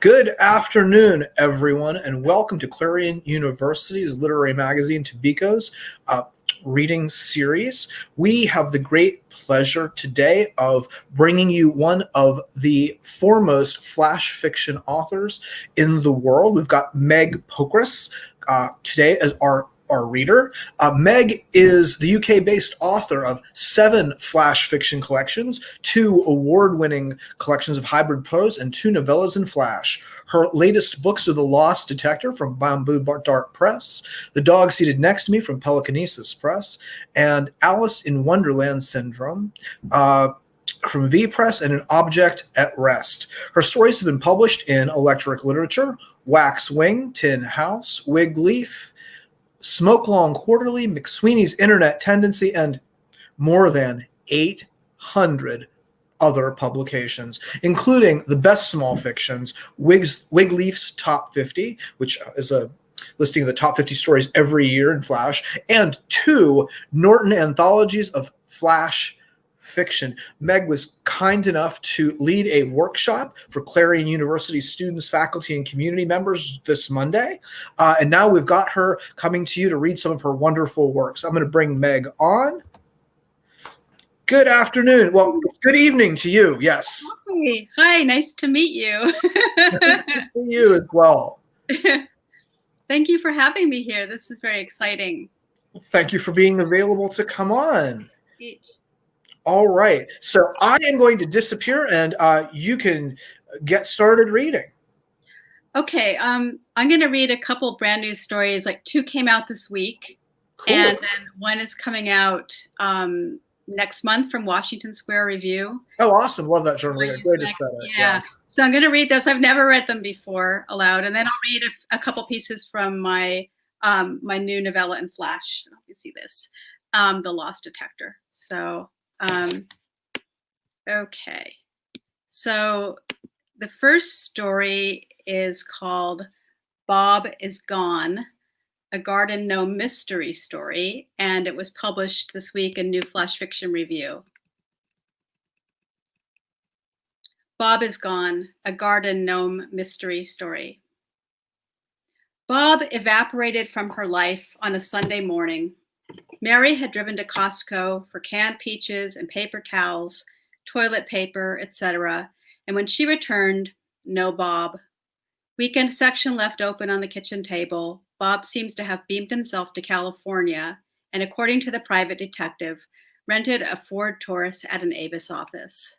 Good afternoon, everyone, and welcome to Clarion University's literary magazine, Tobeco's reading series. We have the great pleasure today of bringing you one of the foremost flash fiction authors in the world. We've got Meg Pokrass today as our reader. Meg is the UK-based author of 7 flash fiction collections, 2 award-winning collections of hybrid prose, and 2 novellas-in-flash. Her latest books are The Loss Detector from Bamboo Dart Press, The Dog Seated Next to Me from Pelekinsis Press, and Alice in Wonderland Syndrome from V Press, and An Object at Rest. Her stories have been published in Electric Literature, Waxwing, Tin House, Wigleaf, Smokelong Quarterly, McSweeney's Internet Tendency, and more than 800 other publications, including the best small fictions, Wigleaf's Top 50, which is a listing of the top 50 stories every year in Flash, and 2 Norton Anthologies of Flash fiction. Meg was kind enough to lead a workshop for Clarion University students, faculty, and community members this Monday. And now we've got her coming to you to read some of her wonderful works. I'm going to bring Meg on. Good afternoon. Well, good evening to you. Yes. Hi, nice to meet you. Nice to see you as well. Thank you for having me here. This is very exciting. Thank you for being available to come on. All right. So I am going to disappear and you can get started reading. Okay. I'm going to read a couple brand new stories. Like 2 came out this week. Cool. And then 1 is coming out next month from Washington Square Review. Oh, awesome. Love that journal. Yeah. So I'm going to read those. I've never read them before aloud. And then I'll read a couple pieces from my my new novella in Flash. I hope you see this. The Loss Detector. So okay. So the first story is called Bob is Gone, a garden gnome mystery story, and it was published this week in New Flash Fiction Review. Bob is Gone, a garden gnome mystery story. Bob evaporated from her life on a Sunday morning. Mary had driven to Costco for canned peaches and paper towels, toilet paper, etc. And when she returned, no Bob. Weekend section left open on the kitchen table. Bob seems to have beamed himself to California and, according to the private detective, rented a Ford Taurus at an Avis office.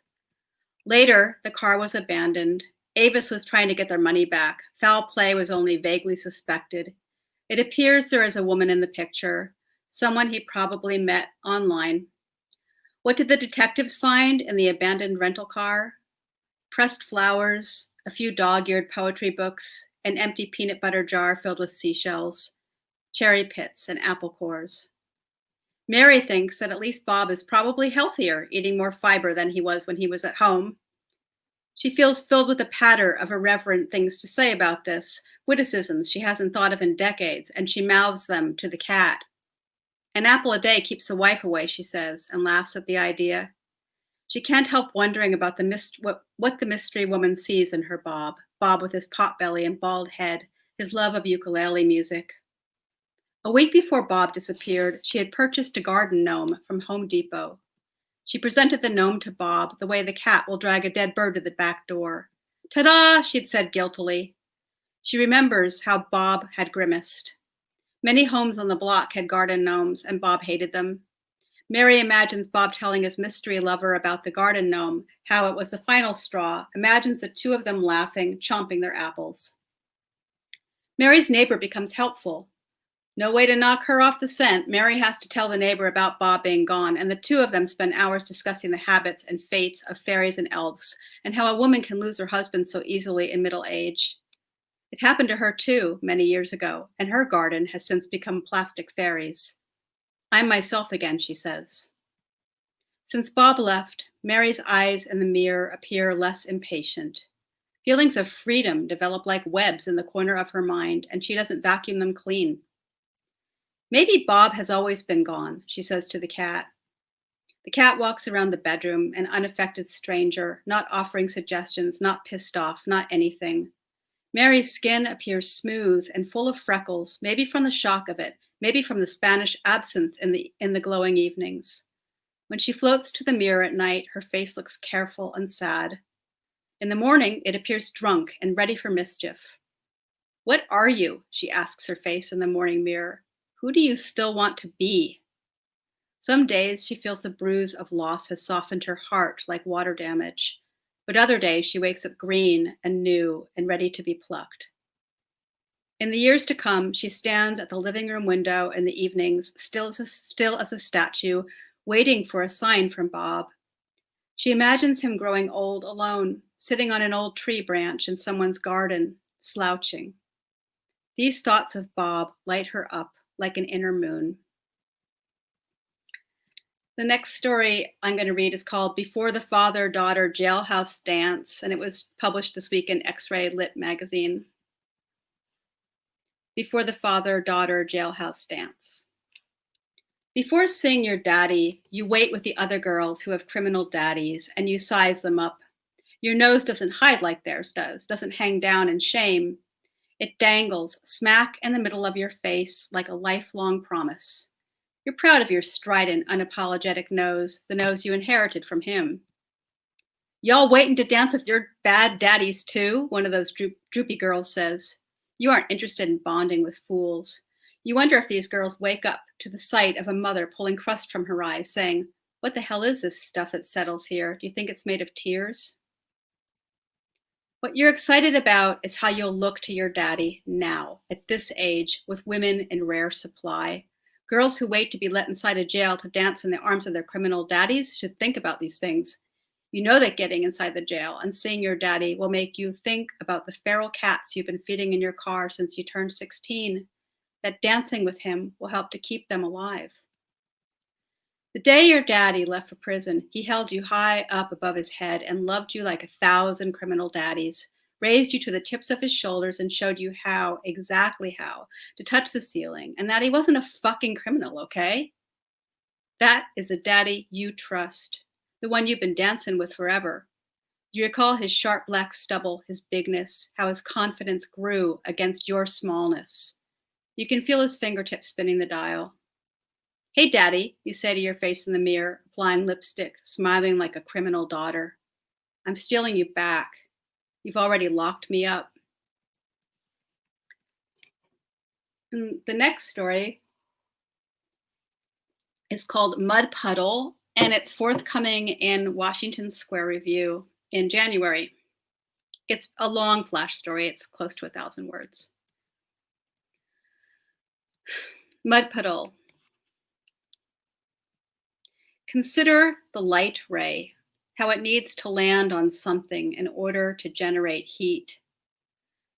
Later, the car was abandoned. Avis was trying to get their money back. Foul play was only vaguely suspected. It appears there is a woman in the picture, someone he probably met online. What did the detectives find in the abandoned rental car? Pressed flowers, a few dog-eared poetry books, an empty peanut butter jar filled with seashells, cherry pits, and apple cores. Mary thinks that at least Bob is probably healthier, eating more fiber than he was when he was at home. She feels filled with a patter of irreverent things to say about this, witticisms she hasn't thought of in decades, and she mouths them to the cat. An apple a day keeps the wife away, she says, and laughs at the idea. She can't help wondering about what the mystery woman sees in her Bob with his potbelly and bald head, his love of ukulele music. A week before Bob disappeared, she had purchased a garden gnome from Home Depot. She presented the gnome to Bob the way the cat will drag a dead bird to the back door. Ta-da, she'd said guiltily. She remembers how Bob had grimaced. Many homes on the block had garden gnomes, and Bob hated them. Mary imagines Bob telling his mystery lover about the garden gnome, how it was the final straw, imagines the 2 of them laughing, chomping their apples. Mary's neighbor becomes helpful. No way to knock her off the scent. Mary has to tell the neighbor about Bob being gone, and the 2 of them spend hours discussing the habits and fates of fairies and elves, and how a woman can lose her husband so easily in middle age. It happened to her too, many years ago, and her garden has since become plastic fairies. I'm myself again, she says. Since Bob left, Mary's eyes in the mirror appear less impatient. Feelings of freedom develop like webs in the corner of her mind, and she doesn't vacuum them clean. Maybe Bob has always been gone, she says to the cat. The cat walks around the bedroom, an unaffected stranger, not offering suggestions, not pissed off, not anything. Mary's skin appears smooth and full of freckles, maybe from the shock of it, maybe from the Spanish absinthe in the glowing evenings. When she floats to the mirror at night, her face looks careful and sad. In the morning, it appears drunk and ready for mischief. "What are you?" she asks her face in the morning mirror. "Who do you still want to be?" Some days she feels the bruise of loss has softened her heart like water damage, but other days she wakes up green and new and ready to be plucked. In the years to come, she stands at the living room window in the evenings, still as a statue, waiting for a sign from Bob. She imagines him growing old alone, sitting on an old tree branch in someone's garden, slouching. These thoughts of Bob light her up like an inner moon. The next story I'm going to read is called Before the Father-Daughter Jailhouse Dance, and it was published this week in X-Ray Lit magazine. Before the Father-Daughter Jailhouse Dance. Before seeing your daddy, you wait with the other girls who have criminal daddies, and you size them up. Your nose doesn't hide like theirs does, doesn't hang down in shame. It dangles smack in the middle of your face like a lifelong promise. You're proud of your strident, unapologetic nose, the nose you inherited from him. "Y'all waiting to dance with your bad daddies too?" one of those droopy girls says. You aren't interested in bonding with fools. You wonder if these girls wake up to the sight of a mother pulling crust from her eyes, saying, "What the hell is this stuff that settles here? Do you think it's made of tears?" What you're excited about is how you'll look to your daddy now, at this age, with women in rare supply. Girls who wait to be let inside a jail to dance in the arms of their criminal daddies should think about these things. You know that getting inside the jail and seeing your daddy will make you think about the feral cats you've been feeding in your car since you turned 16, that dancing with him will help to keep them alive. The day your daddy left for prison, he held you high up above his head and loved you like 1,000 criminal daddies, raised you to the tips of his shoulders and showed you how, exactly how, to touch the ceiling, and that he wasn't a fucking criminal, okay? That is the daddy you trust, the one you've been dancing with forever. You recall his sharp black stubble, his bigness, how his confidence grew against your smallness. You can feel his fingertips spinning the dial. "Hey, Daddy," you say to your face in the mirror, applying lipstick, smiling like a criminal daughter. "I'm stealing you back. You've already locked me up." And the next story is called Mud Puddle, and it's forthcoming in Washington Square Review in January. It's a long flash story. It's close to 1,000 words. Mud Puddle. Consider the light ray, how it needs to land on something in order to generate heat.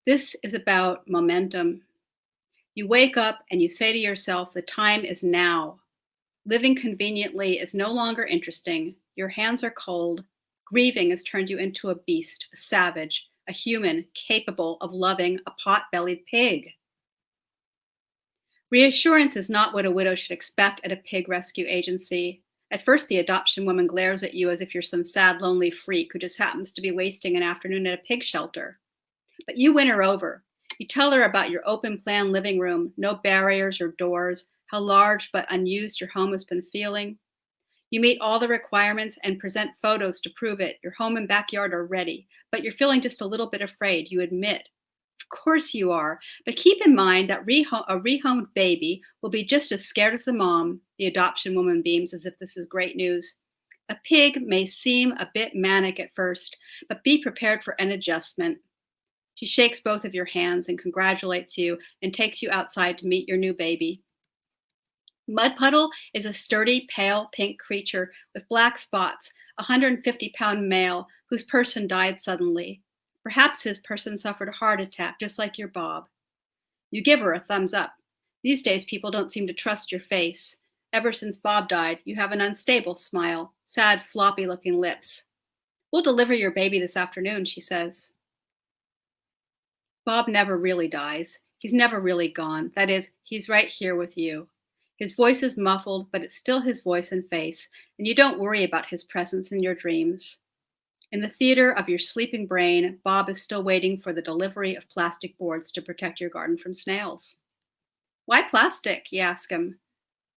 This is about momentum. You wake up and you say to yourself, the time is now. Living conveniently is no longer interesting. Your hands are cold. Grieving has turned you into a beast, a savage, a human capable of loving a pot-bellied pig. Reassurance is not what a widow should expect at a pig rescue agency. At first, the adoption woman glares at you as if you're some sad, lonely freak who just happens to be wasting an afternoon at a pig shelter. But you win her over. You tell her about your open plan living room, no barriers or doors, how large but unused your home has been feeling. You meet all the requirements and present photos to prove it. Your home and backyard are ready, but you're feeling just a little bit afraid, you admit. Of course you are, but keep in mind that a rehomed baby will be just as scared as the mom. The adoption woman beams as if this is great news. A pig may seem a bit manic at first, but be prepared for an adjustment. She shakes both of your hands and congratulates you and takes you outside to meet your new baby. Mud Puddle is a sturdy, pale pink creature with black spots, a 150-pound male whose person died suddenly. Perhaps his person suffered a heart attack, just like your Bob. You give her a thumbs up. These days, people don't seem to trust your face. Ever since Bob died, you have an unstable smile, sad, floppy-looking lips. "We'll deliver your baby this afternoon," she says. Bob never really dies. He's never really gone. That is, he's right here with you. His voice is muffled, but it's still his voice and face, and you don't worry about his presence in your dreams. In the theater of your sleeping brain, Bob is still waiting for the delivery of plastic boards to protect your garden from snails. Why plastic? You ask him.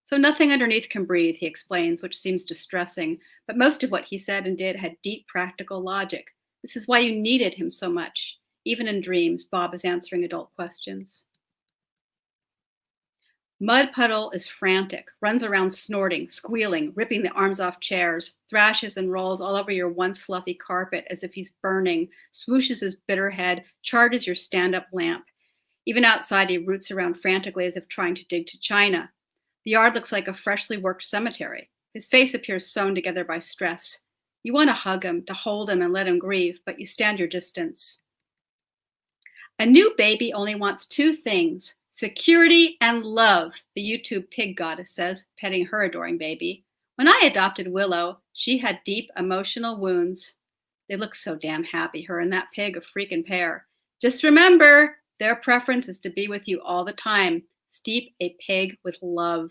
So nothing underneath can breathe, he explains, which seems distressing, but most of what he said and did had deep practical logic. This is why you needed him so much. Even in dreams, Bob is answering adult questions. Mud Puddle is frantic, runs around snorting, squealing, ripping the arms off chairs, thrashes and rolls all over your once fluffy carpet as if he's burning, swooshes his bitter head, charges your stand-up lamp. Even outside, he roots around frantically as if trying to dig to China. The yard looks like a freshly worked cemetery. His face appears sewn together by stress. You want to hug him, to hold him and let him grieve, but you stand your distance. A new baby only wants two things: security and love, the YouTube pig goddess says, petting her adoring baby. When I adopted Willow, she had deep emotional wounds. They look so damn happy, her and that pig, a freaking pair. Just remember, their preference is to be with you all the time. Steep a pig with love.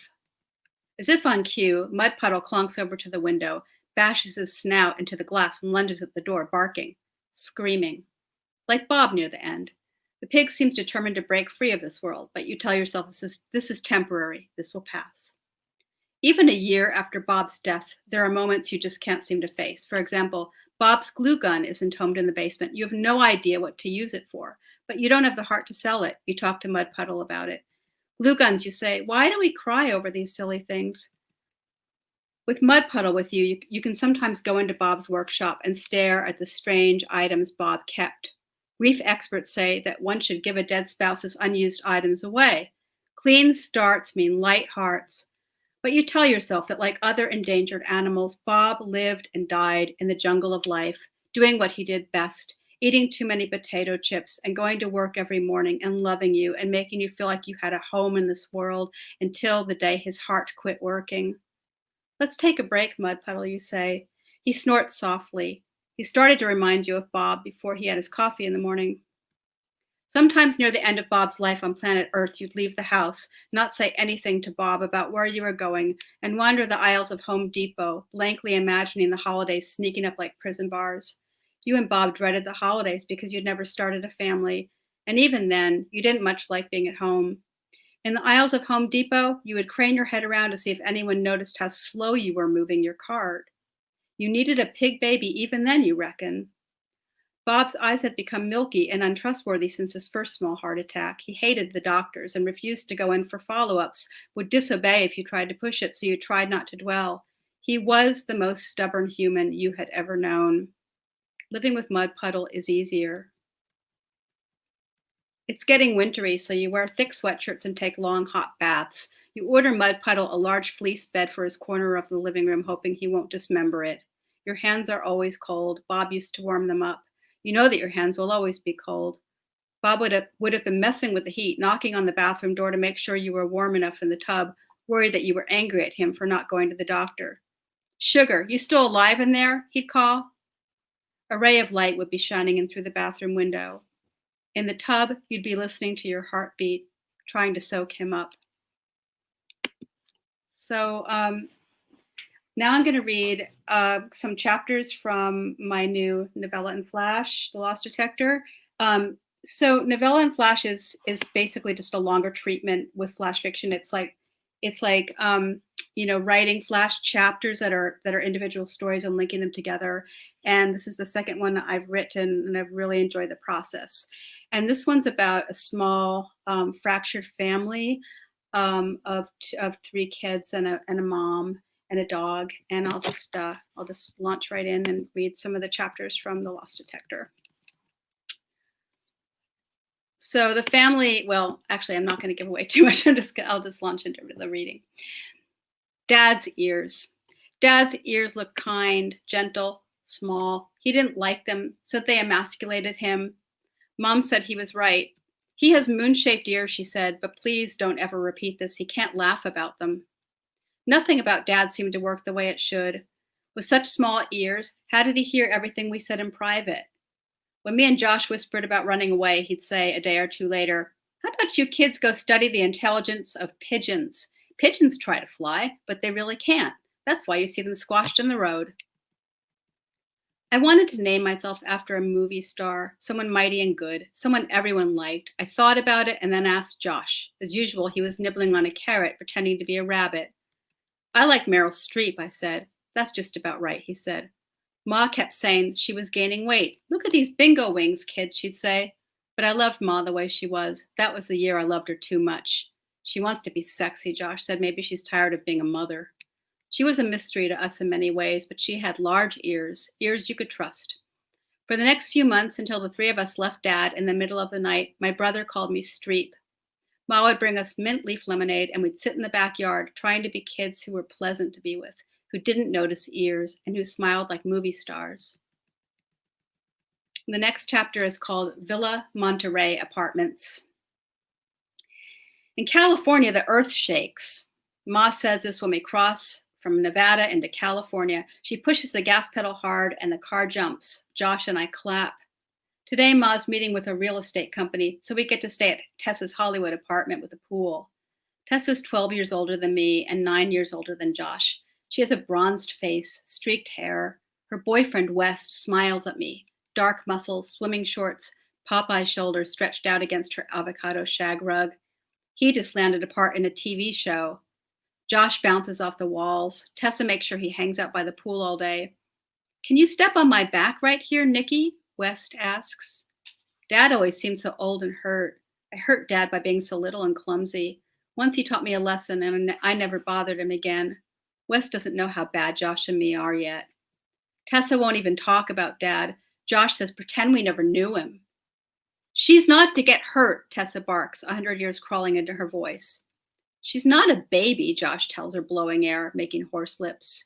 As if on cue, Mud Puddle clonks over to the window, bashes his snout into the glass, and lunges at the door, barking, screaming. Like Bob near the end. The pig seems determined to break free of this world, but you tell yourself this is temporary. This will pass. Even a year after Bob's death, there are moments you just can't seem to face. For example, Bob's glue gun is entombed in the basement. You have no idea what to use it for, but you don't have the heart to sell it. You talk to Mud Puddle about it. Glue guns, you say, why do we cry over these silly things? With Mud Puddle with you, you can sometimes go into Bob's workshop and stare at the strange items Bob kept. Grief experts say that one should give a dead spouse's unused items away. Clean starts mean light hearts. But you tell yourself that like other endangered animals, Bob lived and died in the jungle of life, doing what he did best, eating too many potato chips and going to work every morning and loving you and making you feel like you had a home in this world until the day his heart quit working. Let's take a break, Mud Puddle, you say. He snorts softly. He started to remind you of Bob before he had his coffee in the morning. Sometimes near the end of Bob's life on planet Earth, you'd leave the house, not say anything to Bob about where you were going, and wander the aisles of Home Depot, blankly imagining the holidays sneaking up like prison bars. You and Bob dreaded the holidays because you'd never started a family, and even then, you didn't much like being at home. In the aisles of Home Depot, you would crane your head around to see if anyone noticed how slow you were moving your cart. You needed a pig baby even then, you reckon. Bob's eyes had become milky and untrustworthy since his first small heart attack. He hated the doctors and refused to go in for follow-ups, would disobey if you tried to push it, so you tried not to dwell. He was the most stubborn human you had ever known. Living with Mud Puddle is easier. It's getting wintry, so you wear thick sweatshirts and take long, hot baths. You order Mud Puddle a large fleece bed for his corner of the living room, hoping he won't dismember it. Your hands are always cold. Bob used to warm them up. You know that your hands will always be cold. Bob would have been messing with the heat, knocking on the bathroom door to make sure you were warm enough in the tub, worried that you were angry at him for not going to the doctor. Sugar, you still alive in there? He'd call. A ray of light would be shining in through the bathroom window. In the tub, you'd be listening to your heartbeat, trying to soak him up. So now I'm going to read some chapters from my new novella-in-flash, The Loss Detector. So novella-in-flash is basically just a longer treatment with flash fiction. It's like writing flash chapters that are individual stories and linking them together. And this is the second one that I've written, and I've really enjoyed the process. And this one's about a small fractured family of three kids and a mom and a dog. And I'll just launch right in and read some of the chapters from The Loss Detector. So the family, well, actually, I'm not going to give away too much. I'll just launch into the reading. Dad's ears. Dad's ears looked kind, gentle, small. He didn't like them, so they emasculated him. Mom said he was right. He has moon-shaped ears, she said, but please don't ever repeat this. He can't laugh about them. Nothing about Dad seemed to work the way it should. With such small ears, how did he hear everything we said in private? When me and Josh whispered about running away, he'd say a day or two later, "How about you kids go study the intelligence of pigeons? Pigeons try to fly, but they really can't. That's why you see them squashed in the road." I wanted to name myself after a movie star, someone mighty and good, someone everyone liked. I thought about it and then asked Josh. As usual, he was nibbling on a carrot, pretending to be a rabbit. I like Meryl Streep, I said. That's just about right, he said. Ma kept saying she was gaining weight. Look at these bingo wings, kid, she'd say. But I loved Ma the way she was. That was the year I loved her too much. She wants to be sexy, Josh said. Maybe she's tired of being a mother. She was a mystery to us in many ways, but she had large ears, ears you could trust. For the next few months, until the three of us left Dad in the middle of the night, my brother called me Streep. Ma would bring us mint leaf lemonade, and we'd sit in the backyard trying to be kids who were pleasant to be with, who didn't notice ears, and who smiled like movie stars. The next chapter is called Villa Monterey Apartments. In California, the earth shakes. Ma says this when we cross from Nevada into California. She pushes the gas pedal hard and the car jumps. Josh and I clap. Today, Ma's meeting with a real estate company, so we get to stay at Tessa's Hollywood apartment with a pool. Tessa's 12 years older than me and 9 years older than Josh. She has a bronzed face, streaked hair. Her boyfriend, West, smiles at me. Dark muscles, swimming shorts, Popeye shoulders stretched out against her avocado shag rug. He just landed a part in a TV show. Josh bounces off the walls. Tessa makes sure he hangs out by the pool all day. Can you step on my back right here, Nikki? West asks. Dad always seemed so old and hurt. I hurt Dad by being so little and clumsy. Once he taught me a lesson, and I never bothered him again. West doesn't know how bad Josh and me are yet. Tessa won't even talk about Dad. Josh says, pretend we never knew him. She's not to get hurt, Tessa barks, 100 years crawling into her voice. She's not a baby, Josh tells her, blowing air, making horse lips.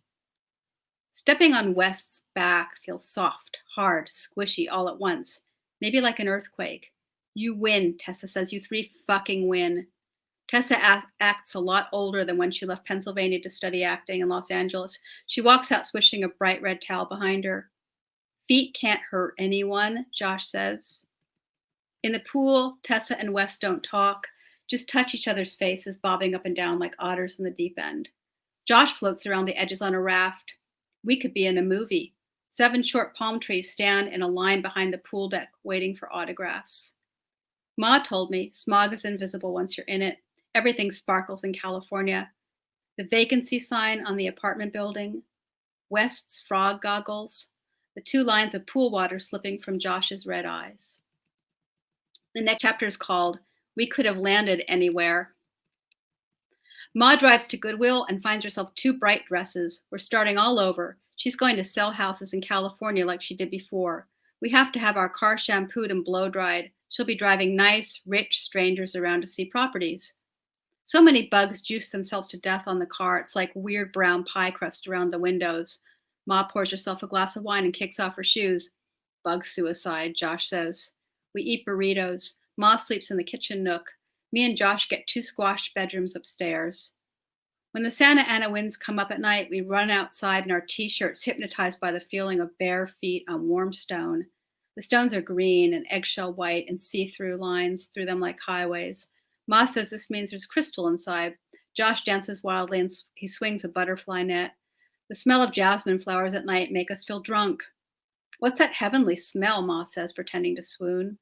Stepping on West's back feels soft, hard, squishy all at once, maybe like an earthquake. You win, Tessa says. You three fucking win. Tessa acts a lot older than when she left Pennsylvania to study acting in Los Angeles. She walks out swishing a bright red towel behind her. Feet can't hurt anyone, Josh says. In the pool, Tessa and West don't talk, just touch each other's faces, bobbing up and down like otters in the deep end. Josh floats around the edges on a raft. We could be in a movie. 7 short palm trees stand in a line behind the pool deck, waiting for autographs. Ma told me smog is invisible once you're in it. Everything sparkles in California. The vacancy sign on the apartment building, West's frog goggles, the 2 lines of pool water slipping from Josh's red eyes. The next chapter is called We Could Have Landed Anywhere. Ma drives to Goodwill and finds herself 2 bright dresses. We're starting all over. She's going to sell houses in California like she did before. We have to have our car shampooed and blow-dried. She'll be driving nice, rich strangers around to see properties. So many bugs juice themselves to death on the car. It's like weird brown pie crust around the windows. Ma pours herself a glass of wine and kicks off her shoes. Bug suicide, Josh says. We eat burritos. Ma sleeps in the kitchen nook. Me and Josh get 2 squashed bedrooms upstairs. When the Santa Ana winds come up at night, we run outside in our t-shirts, hypnotized by the feeling of bare feet on warm stone. The stones are green and eggshell white and see-through lines through them like highways. Ma says this means there's crystal inside. Josh dances wildly and he swings a butterfly net. The smell of jasmine flowers at night make us feel drunk. What's that heavenly smell? Ma says, pretending to swoon.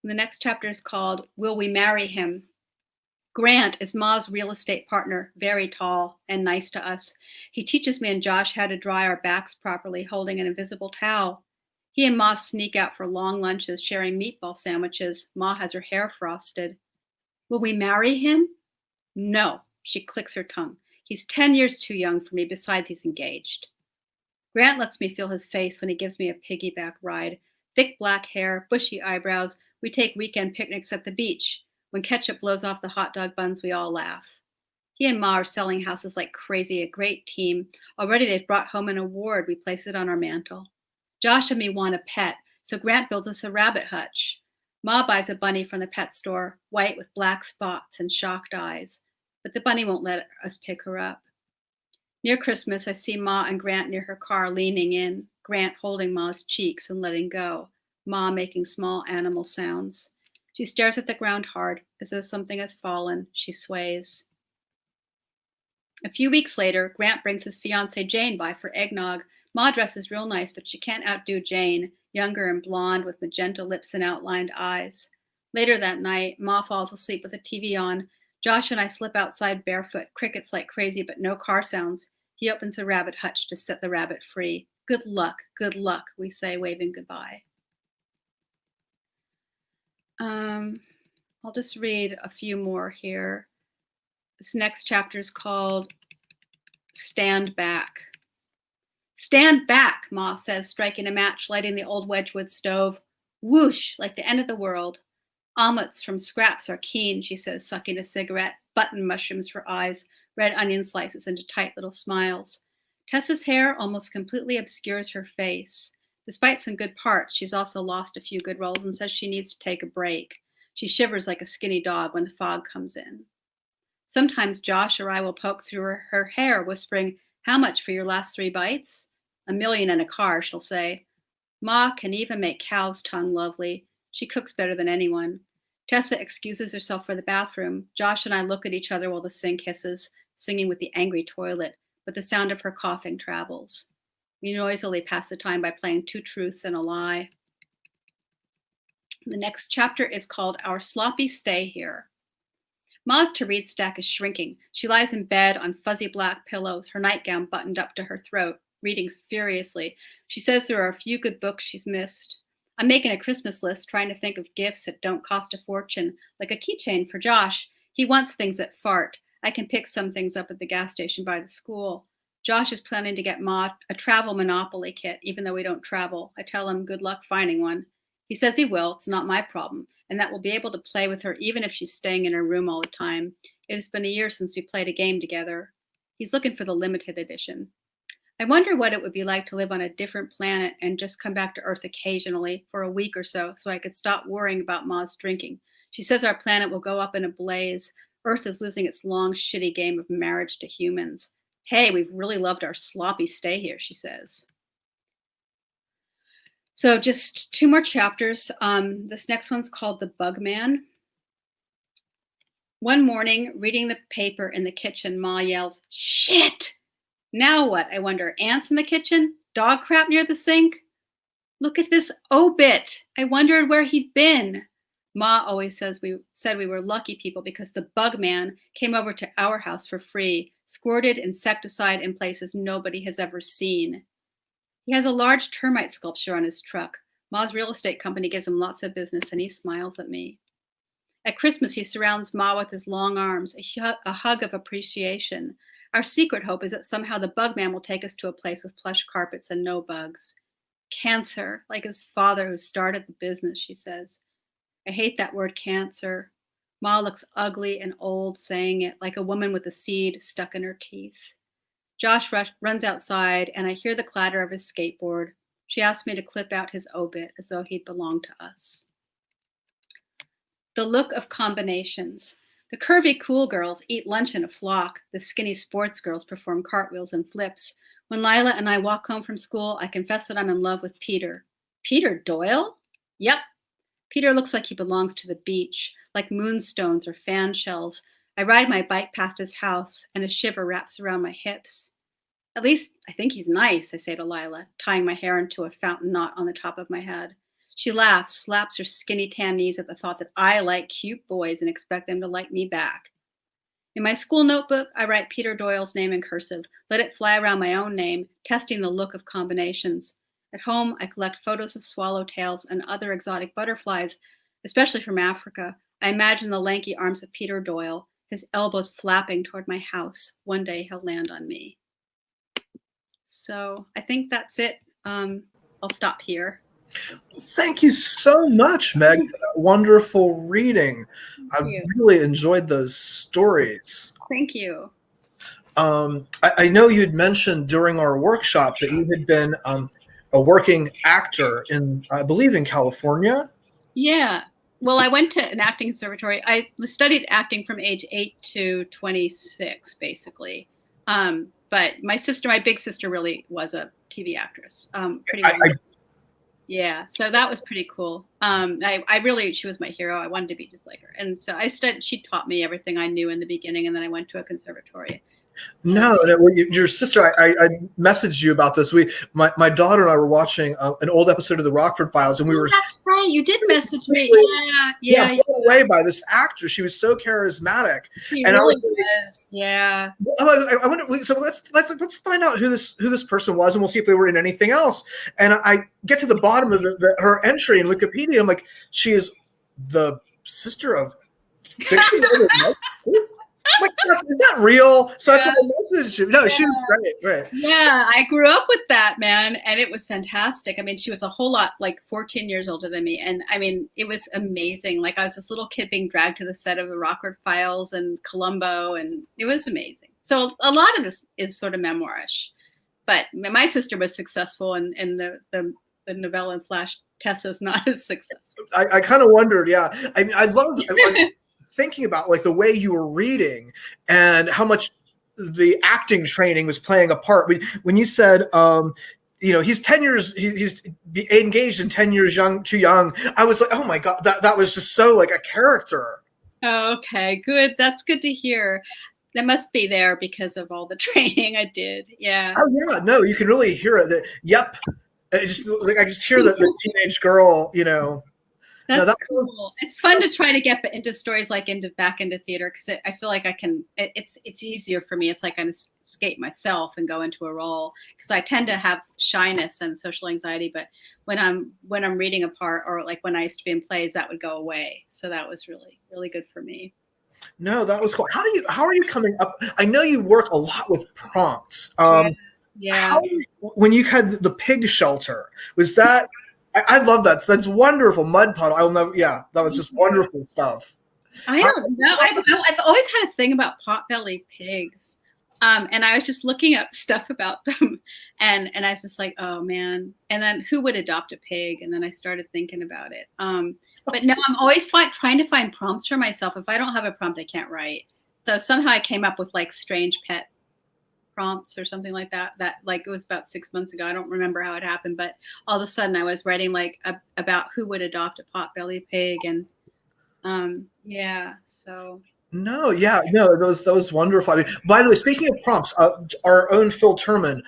The next chapter is called Will We Marry Him? Grant is Ma's real estate partner, very tall and nice to us. He teaches me and Josh how to dry our backs properly, holding an invisible towel. He and Ma sneak out for long lunches, sharing meatball sandwiches. Ma has her hair frosted. Will we marry him? No, she clicks her tongue. He's 10 years too young for me, besides he's engaged. Grant lets me feel his face when he gives me a piggyback ride. Thick black hair, bushy eyebrows. We take weekend picnics at the beach. When ketchup blows off the hot dog buns, we all laugh. He and Ma are selling houses like crazy, a great team. Already they've brought home an award. We place it on our mantle. Josh and me want a pet, so Grant builds us a rabbit hutch. Ma buys a bunny from the pet store, white with black spots and shocked eyes. But the bunny won't let us pick her up. Near Christmas, I see Ma and Grant near her car, leaning in, Grant holding Ma's cheeks and letting go, Ma making small animal sounds. She stares at the ground hard, as though something has fallen. She sways. A few weeks later, Grant brings his fiancée Jane by for eggnog. Ma dresses real nice, but she can't outdo Jane, younger and blonde with magenta lips and outlined eyes. Later that night, Ma falls asleep with the TV on. Josh and I slip outside barefoot, crickets like crazy, but no car sounds. He opens the rabbit hutch to set the rabbit free. Good luck, we say, waving goodbye. I'll just read a few more here. This next chapter is called Stand Back. Stand back, Ma says, striking a match, lighting the old Wedgwood stove. Whoosh, like the end of the world. Omelets from scraps are keen, she says, sucking a cigarette. Button mushrooms for eyes, red onion slices into tight little smiles. Tessa's hair almost completely obscures her face. Despite some good parts, she's also lost a few good roles and says she needs to take a break. She shivers like a skinny dog when the fog comes in. Sometimes Josh or I will poke through her hair, whispering, "How much for your last 3 bites?" "$1 million in a car," she'll say. Ma can even make cow's tongue lovely. She cooks better than anyone. Tessa excuses herself for the bathroom. Josh and I look at each other while the sink hisses, singing with the angry toilet, but the sound of her coughing travels. We noisily pass the time by playing 2 truths and a lie. The next chapter is called Our Sloppy Stay Here. Ma's to-read stack is shrinking. She lies in bed on fuzzy black pillows, her nightgown buttoned up to her throat, reading furiously. She says there are a few good books she's missed. I'm making a Christmas list, trying to think of gifts that don't cost a fortune, like a keychain for Josh. He wants things that fart. I can pick some things up at the gas station by the school. Josh is planning to get Ma a travel Monopoly kit, even though we don't travel. I tell him good luck finding one. He says he will. It's not my problem, and that we'll be able to play with her even if she's staying in her room all the time. It has been a year since we played a game together. He's looking for the limited edition. I wonder what it would be like to live on a different planet and just come back to Earth occasionally for a week or so I could stop worrying about Ma's drinking. She says our planet will go up in a blaze. Earth is losing its long, shitty game of marriage to humans. Hey, we've really loved our sloppy stay here, she says. So just 2 more chapters. This next one's called The Bug Man. One morning, reading the paper in the kitchen, Ma yells, "Shit! Now what?" I wonder. Ants in the kitchen? Dog crap near the sink? Look at this obit. I wondered where he'd been. Ma always said we were lucky people because the bug man came over to our house for free, squirted insecticide in places nobody has ever seen. He has a large termite sculpture on his truck. Ma's real estate company gives him lots of business, and he smiles at me. At Christmas, he surrounds Ma with his long arms, a hug of appreciation. Our secret hope is that somehow the bug man will take us to a place with plush carpets and no bugs. Cancer, like his father who started the business, she says. I hate that word cancer. Ma looks ugly and old saying it, like a woman with a seed stuck in her teeth. Josh runs outside, and I hear the clatter of his skateboard. She asked me to clip out his obit as though he'd belonged to us. The look of combinations. The curvy cool girls eat lunch in a flock. The skinny sports girls perform cartwheels and flips. When Lila and I walk home from school, I confess that I'm in love with Peter. Peter Doyle? Yep. Peter looks like he belongs to the beach, like moonstones or fan shells. I ride my bike past his house, and a shiver wraps around my hips. At least I think he's nice, I say to Lila, tying my hair into a fountain knot on the top of my head. She laughs, slaps her skinny tan knees at the thought that I like cute boys and expect them to like me back. In my school notebook, I write Peter Doyle's name in cursive, let it fly around my own name, testing the look of combinations. At home, I collect photos of swallowtails and other exotic butterflies, especially from Africa. I imagine the lanky arms of Peter Doyle, his elbows flapping toward my house. One day he'll land on me. So I think that's it. I'll stop here. Thank you so much, Meg, for that wonderful reading. I really enjoyed those stories. Thank you. I know you'd mentioned during our workshop that you had been a working actor in, I believe, in California. Yeah. Well, I went to an acting conservatory. I studied acting from age 8 to 26, basically. But my big sister really was a TV actress. Yeah, so that was pretty cool. She was my hero. I wanted to be just like her. And so she taught me everything I knew in the beginning, and then I went to a conservatory. No, well, your sister. I messaged you about this. My daughter and I were watching an old episode of the Rockford Files, and we Oh, were that's right. You did message me. blown away by this actor. She was so charismatic, She and really I was was. Yeah. I wonder. So let's find out who this person was, and we'll see if they were in anything else. And I get to the bottom of her entry in Wikipedia. I'm like, she is the sister of fiction. Like, is that real? So that's what I messaged you. No, she was great. Right. Yeah, I grew up with that, man, and it was fantastic. I mean, she was a whole lot, like 14 years older than me. And I mean, it was amazing. Like, I was this little kid being dragged to the set of the Rockford Files and Columbo, and it was amazing. So a lot of this is sort of memoirish. But my sister was successful, and the novella-in-flash Tessa's not as successful. I kind of wondered, yeah. I mean, I love thinking about like the way you were reading and how much the acting training was playing a part. When you said, he's 10 years, he's engaged in 10 years too young. I was like, oh my God, that was just so like a character. Oh, okay, good. That's good to hear. That must be there because of all the training I did. Yeah. Oh yeah, no, you can really hear it. Yep. I just hear the teenage girl, That's cool. It's fun to try to get into stories like back into theater, because I feel like I can. It's easier for me. It's like I escape myself and go into a role, because I tend to have shyness and social anxiety. But when I'm reading a part, or like when I used to be in plays, that would go away. So that was really, really good for me. No, that was cool. How are you coming up? I know you work a lot with prompts. Yeah. When you had the pig shelter, was that? I love that. That's wonderful. Mud puddle. I will never. Yeah, that was just wonderful stuff. I don't know. I've always had a thing about potbelly pigs, and I was just looking up stuff about them, and I was just like, oh man. And then who would adopt a pig? And then I started thinking about it. But no, I'm always trying to find prompts for myself. If I don't have a prompt, I can't write. So somehow I came up with like strange pet prompts or something like that like it was about 6 months ago. I don't remember how it happened, but all of a sudden I was writing like about who would adopt a potbelly pig, and so that was wonderful. I mean, by the way, speaking of prompts, our own Phil Turman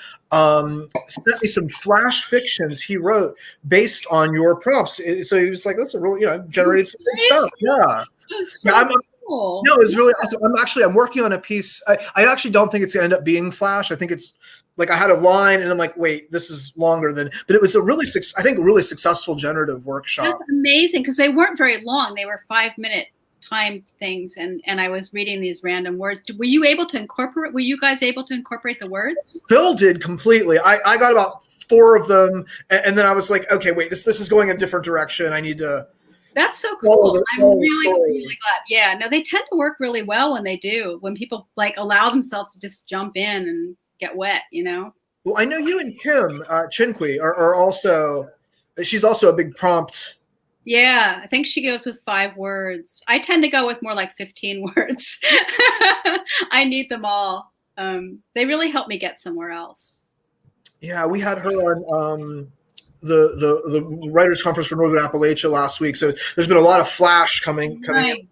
sent me some flash fictions he wrote based on your prompts. So he was like, that's a really, generated some good stuff. Yeah. Cool. No, it's really awesome. I'm working on a piece. I actually don't think it's going to end up being Flash. I think it's like I had a line and I'm like, wait, this is longer than. But it was a really successful generative workshop. That's amazing, because they weren't very long. They were 5-minute time things, and I was reading these random words. Were you guys able to incorporate the words? Phil did completely. I got about 4 of them, and then I was like, okay, wait, this is going a different direction. I need to. That's so cool. I'm really glad. Yeah, no, they tend to work really well when they do. When people like allow themselves to just jump in and get wet, Well, I know you and Kim Chinqui are also. She's also a big prompt. Yeah, I think she goes with 5 words. I tend to go with more like 15 words. I need them all. They really help me get somewhere else. Yeah, we had her on the Writers' Conference for Northern Appalachia last week. So there's been a lot of flash coming in.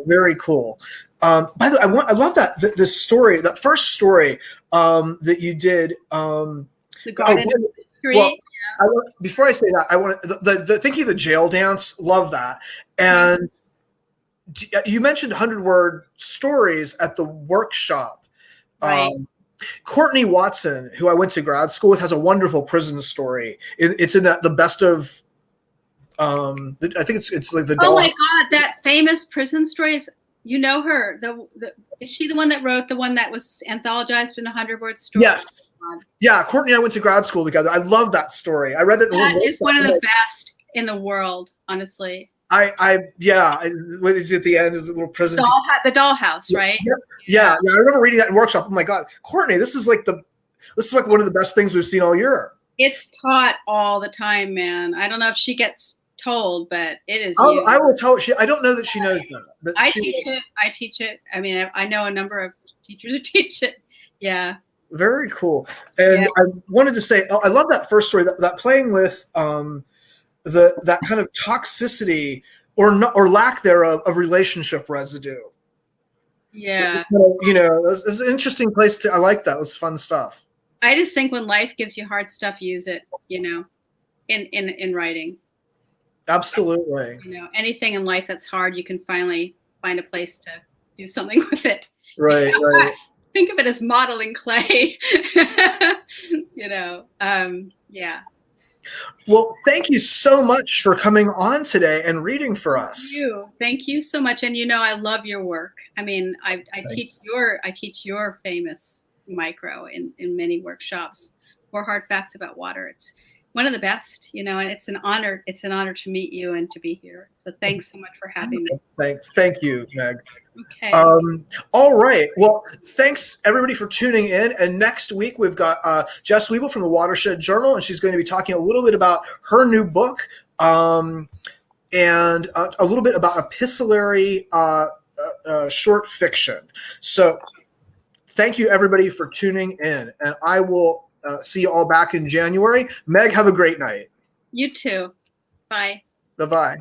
Very cool. By the way, I love that this story, that first story that you did. The Garden of Mystery. Well, before I say that, I want the thinking of the jail dance. Love that. And you mentioned 100-word stories at the workshop. Right. Courtney Watson, who I went to grad school with, has a wonderful prison story. It's in the best of. I think it's like the. Oh my God, that famous prison story is. You know her. Is she the one that wrote the one that was anthologized in 100-word story? Yes. Yeah, Courtney and I went to grad school together. I love that story. I read that. That is one of the best in the world, honestly. What is it at the end? Is a little prison? The dollhouse, right? Yeah. I remember reading that in workshop. Oh my God, Courtney, this is like one of the best things we've seen all year. It's taught all the time, man. I don't know if she gets told, but it is. I will tell. I don't know that she knows that. But I teach it. I mean, I know a number of teachers who teach it. Yeah. Very cool. And I wanted to say, I love that first story. That playing with that kind of toxicity or lack thereof of relationship residue. Yeah. You know, it's an interesting place to. I like that. It was fun stuff. I just think when life gives you hard stuff, use it. You know, in writing. Absolutely. You know, anything in life that's hard, you can finally find a place to do something with it. Right. Right. Think of it as modeling clay. You know. Yeah. Well, thank you so much for coming on today and reading for us. Thank you so much. And you know, I love your work. I mean, I teach your famous micro in many workshops. 4 Hard Facts About Water. It's one of the best, you know, and it's an honor. It's an honor to meet you and to be here. So thanks so much for having me. Thanks. Thank you, Meg. Okay. All right. Well, thanks everybody for tuning in. And next week we've got Jess Weeble from the Watershed Journal, and she's going to be talking a little bit about her new book and a little bit about epistolary short fiction. So thank you everybody for tuning in, and I will see you all back in January. Meg, have a great night. You too. Bye. Bye-bye.